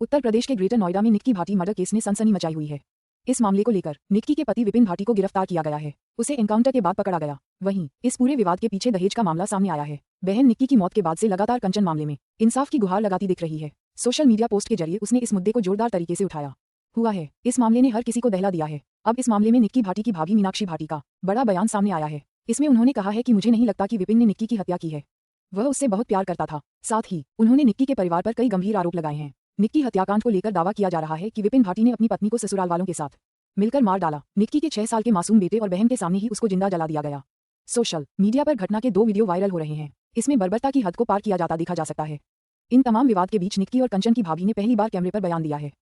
उत्तर प्रदेश के ग्रेटर नोएडा में Nikki Bhati murder case ने सनसनी मचाई हुई है। इस मामले को लेकर निक्की के पति विपिन भाटी को गिरफ्तार किया गया है। उसे एनकाउंटर के बाद पकड़ा गया। वहीं इस पूरे विवाद के पीछे दहेज का मामला सामने आया है। बहन निक्की की मौत के बाद से लगातार कंचन मामले में इंसाफ की गुहार लगाती दिख रही है। सोशल मीडिया पोस्ट के जरिए उसने इस मुद्दे को जोरदार तरीके से उठाया हुआ है। इस मामले ने हर किसी को दहला दिया है। अब इस मामले में निक्की भाटी की भाभी मीनाक्षी भाटी का बड़ा बयान सामने आया है। इसमें उन्होंने कहा है कि मुझे नहीं लगता कि विपिन ने निक्की की हत्या की है। वह उससे बहुत प्यार करता था। साथ ही उन्होंने निक्की के परिवार पर कई गंभीर आरोप लगाए हैं। निक्की हत्याकांड को लेकर दावा किया जा रहा है कि विपिन भाटी ने अपनी पत्नी को ससुराल वालों के साथ मिलकर मार डाला। निक्की के 6 साल के मासूम बेटे और बहन के सामने ही उसको जिंदा जला दिया गया। सोशल मीडिया पर घटना के 2 वीडियो वायरल हो रहे हैं। इसमें बर्बरता की हद को पार किया जाता दिखा जा सकता है। इन तमाम विवाद के बीच निक्की और कंचन की भाभी ने पहली बार कैमरे पर बयान दिया है।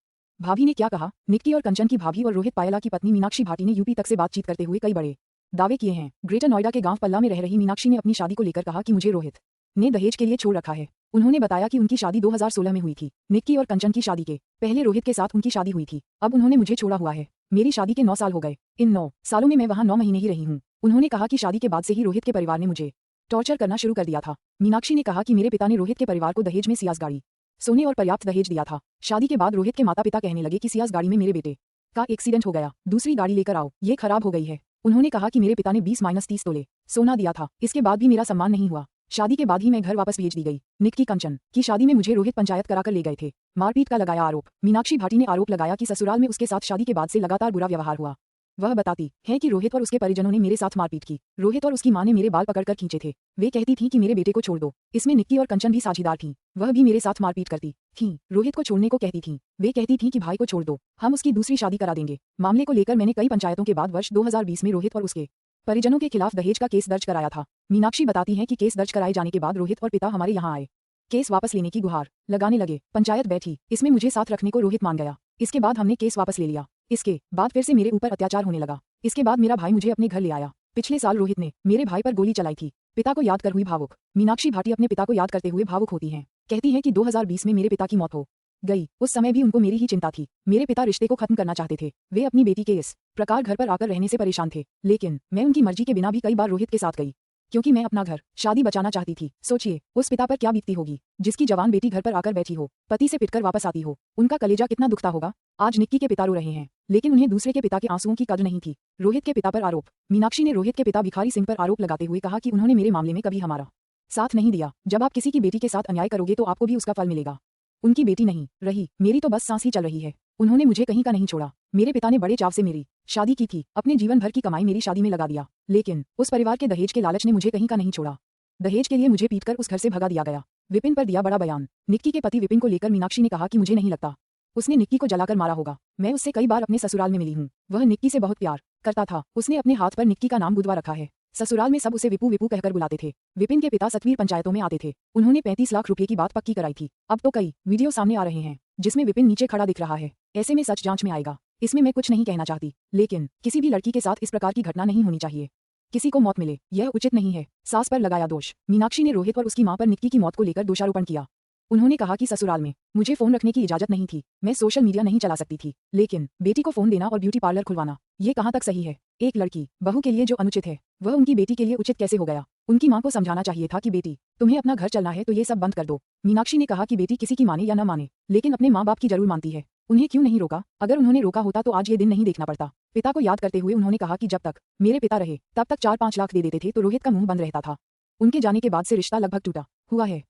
भाभी ने क्या कहा? निक्की और कंचन की भाभी और रोहित पायला की पत्नी मीनाक्षी भाटी ने यूपी तक से बातचीत करते हुए कई बड़े दावे किए हैं। ग्रेटर नोएडा के गांव पल्ला में रह रही मीनाक्षी ने अपनी शादी को लेकर कहा कि मुझे रोहित ने दहेज के लिए छोड़ रखा है। उन्होंने बताया कि उनकी शादी 2016 में हुई थी। निक्की और कंचन की शादी के पहले रोहित के साथ उनकी शादी हुई थी। अब उन्होंने मुझे छोड़ा हुआ है। मेरी शादी के 9 साल हो गए। इन 9 सालों में मैं वहां 9 महीने ही रही हूं। उन्होंने कहा कि शादी के बाद से ही रोहित के परिवार ने मुझे टॉर्चर करना शुरू कर दिया था। मीनाक्षी ने कहा कि मेरे पिता ने रोहित के परिवार को दहेज में सियाज गाड़ी, सोने और पर्याप्त दहेज दिया था। शादी के बाद रोहित के माता पिता कहने लगे कि सियाज गाड़ी में मेरे बेटे का एक्सीडेंट हो गया, दूसरी गाड़ी लेकर आओ, ये खराब हो गई है। उन्होंने कहा कि मेरे पिता ने 20-30 तोले सोना दिया था। इसके बाद भी मेरा सम्मान नहीं हुआ। शादी के बाद ही मैं घर वापस भेज दी गई। निक्की कंचन की शादी में मुझे रोहित पंचायत कराकर ले गए थे। मारपीट का लगाया आरोप। मीनाक्षी भाटी ने आरोप लगाया कि ससुराल में उसके साथ शादी के बाद से लगातार बुरा व्यवहार हुआ। वह बताती है कि रोहित और उसके परिजनों ने मेरे साथ मारपीट की। रोहित और उसकी मां ने मेरे बाल पकड़कर खींचे थे। वे कहती थी कि मेरे बेटे को छोड़ दो। इसमें निक्की और कंचन भी साझीदार थीं। वह भी मेरे साथ मारपीट करती थीं। रोहित को छोड़ने को कहती थीं। वे कहती थीं कि भाई को छोड़ दो, हम उसकी दूसरी शादी करा देंगे। मामले को लेकर मैंने कई पंचायतों के बाद वर्ष 2020 में रोहित और उसके परिजनों के खिलाफ दहेज का केस दर्ज कराया था। मीनाक्षी बताती हैं कि केस दर्ज कराए जाने के बाद रोहित और पिता हमारे यहाँ आए। केस वापस लेने की गुहार लगाने लगे। पंचायत बैठी। इसमें मुझे साथ रखने को रोहित मान गया। इसके बाद हमने केस वापस ले लिया। इसके बाद फिर से मेरे ऊपर अत्याचार होने लगा। इसके बाद मेरा भाई मुझे अपने घर ले आया। पिछले साल रोहित ने मेरे भाई पर गोली चलाई थी। पिता को याद कर हुई भावुक। मीनाक्षी भाटी अपने पिता को याद करते हुए भावुक होती हैं। कहती हैं कि 2020 में मेरे पिता की मौत हो गई। उस समय भी उनको मेरी ही चिंता थी। मेरे पिता रिश्ते को खत्म करना चाहते थे। वे अपनी बेटी के इस प्रकार घर पर आकर रहने से परेशान थे। लेकिन मैं उनकी मर्जी के बिना भी कई बार रोहित के साथ गई, क्योंकि मैं अपना घर शादी बचाना चाहती थी। सोचिए उस पिता पर क्या बीतती होगी, जिसकी जवान बेटी घर पर आकर बैठी हो, पति से पिटकर वापस आती हो। उनका कलेजा कितना दुखता होगा। आज निक्की के पिता रो रहे हैं, लेकिन उन्हें दूसरे के पिता के आंसुओं की कद्र नहीं थी। रोहित के पिता पर आरोप। मीनाक्षी ने रोहित के पिता भिखारी सिंह पर आरोप लगाते हुए कहा कि उन्होंने मेरे मामले में कभी हमारा साथ नहीं दिया। जब आप किसी की बेटी के साथ अन्याय करोगे तो आपको भी उसका फल मिलेगा। उनकी बेटी नहीं रही, मेरी तो बस सांस ही चल रही है। उन्होंने मुझे कहीं का नहीं छोड़ा। मेरे पिता ने बड़े चाव से मेरी शादी की थी। अपने जीवन भर की कमाई मेरी शादी में लगा दिया, लेकिन उस परिवार के दहेज के लालच ने मुझे कहीं का नहीं छोड़ा। दहेज के लिए मुझे पीटकर उस घर से भगा दिया गया। विपिन पर दिया बड़ा बयान। निक्की के पति विपिन को लेकर मीनाक्षी ने कहा कि मुझे नहीं लगता उसने निक्की को जलाकर मारा होगा। मैं उससे कई बार अपने ससुराल में मिली हूँ। वह निक्की से बहुत प्यार करता था। उसने अपने हाथ पर निक्की का नाम गुदवा रखा है। ससुराल में सब उसे विपू विपू कहकर बुलाते थे। विपिन के पिता सतवीर पंचायतों में आते थे। उन्होंने 35 लाख रुपए की बात पक्की कराई थी। अब तो कई वीडियो सामने आ रहे हैं जिसमें विपिन नीचे खड़ा दिख रहा है। ऐसे में सच जांच में आएगा। इसमें मैं कुछ नहीं कहना चाहती, लेकिन किसी भी लड़की के साथ इस प्रकार की घटना नहीं होनी चाहिए। किसी को मौत मिले यह उचित नहीं है। सास पर लगाया दोष। मीनाक्षी ने रोहित और उसकी मां पर निक्की की मौत को लेकर दोषारोपण किया। उन्होंने कहा कि ससुराल में मुझे फोन रखने की इजाजत नहीं थी। मैं सोशल मीडिया नहीं चला सकती थी, लेकिन बेटी को फोन देना और ब्यूटी पार्लर खुलवाना, ये कहां तक सही है? एक लड़की बहू के लिए जो अनुचित है वह उनकी बेटी के लिए उचित कैसे हो गया? उनकी मां को समझाना चाहिए था कि बेटी तुम्हें अपना घर चलना है तो ये सब बंद कर दो। मीनाक्षी ने कहा कि बेटी किसी की माने या न माने, लेकिन अपने माँ बाप की जरूर मानती है। उन्हें क्यों नहीं रोका? अगर उन्होंने रोका होता तो आज ये दिन नहीं देखना पड़ता। पिता को याद करते हुए उन्होंने कहा कि जब तक मेरे पिता रहे तब तक 4-5 लाख दे देते थे तो रोहित का मुंह बंद रहता था। उनके जाने के बाद से रिश्ता लगभग टूटा हुआ है।